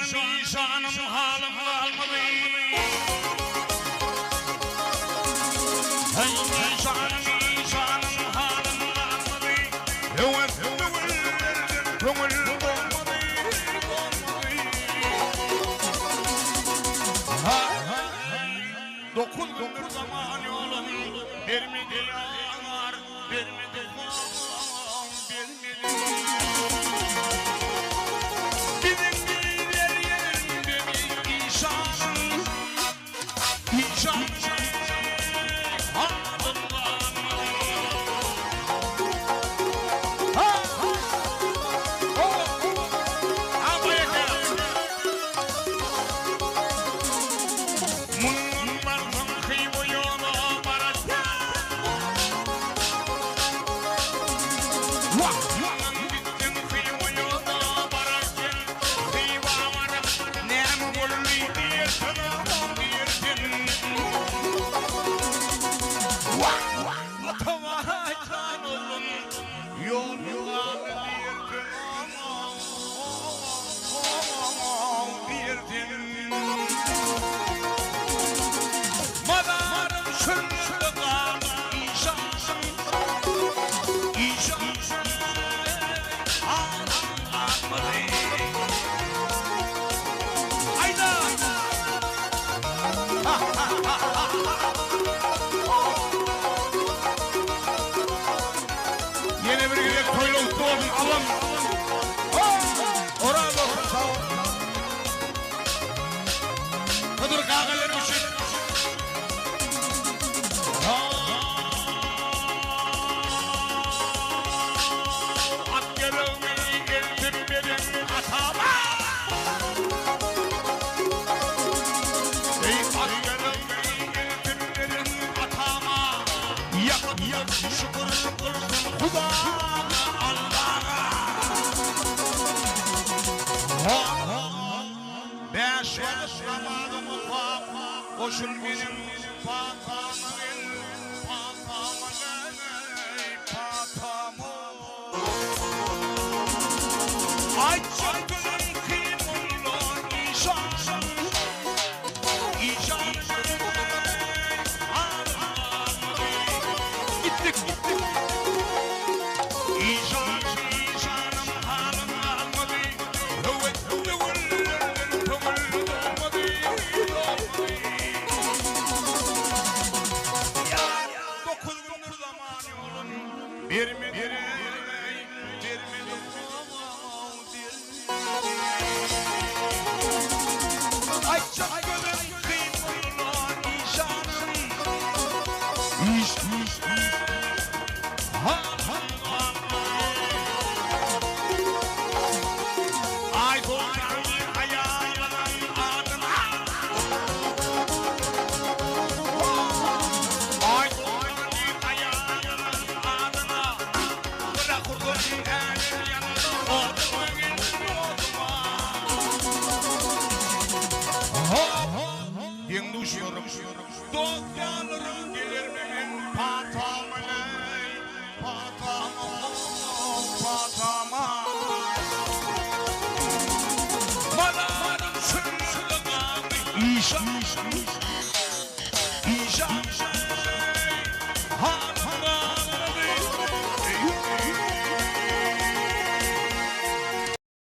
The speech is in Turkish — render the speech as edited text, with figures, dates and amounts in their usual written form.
işanım halim kalmadı. Hey işanım halim kalmadı. Evet gönül dolmadı. Dokun zaman yolun vermedi yar, vermedi kol, vermedi. Gidin gider yerin benim işanım, işanım halim kalmadı. Yine bir güzel toyluk doğdum alım. Oraya bakın sağ ol. Kadır kağalar için. At gelimi geldim benim atama. Ey at gelimi geldim benim atama. Yak şükür Huda Allah'a. Beş vakit namazımı kap, koşun benim patamı bil, patamı bil, patamı. Ay çakırın kıyımlı işanım, işanım. Gittik. İşanım halim kalmadı. Evet gönül dolmadı. Dokuz gündür zaman yolun vermedi. Ay çakırın kıyımlı işanım, Ay korkanı ayağının adına. Ay korkanı ayağının adına. Bırak korkanı elin yanına. Oduma gitsin oduma. Ben düşüyorum. Dokyanlarım gelir benim patama. Bana sürüldü İşanım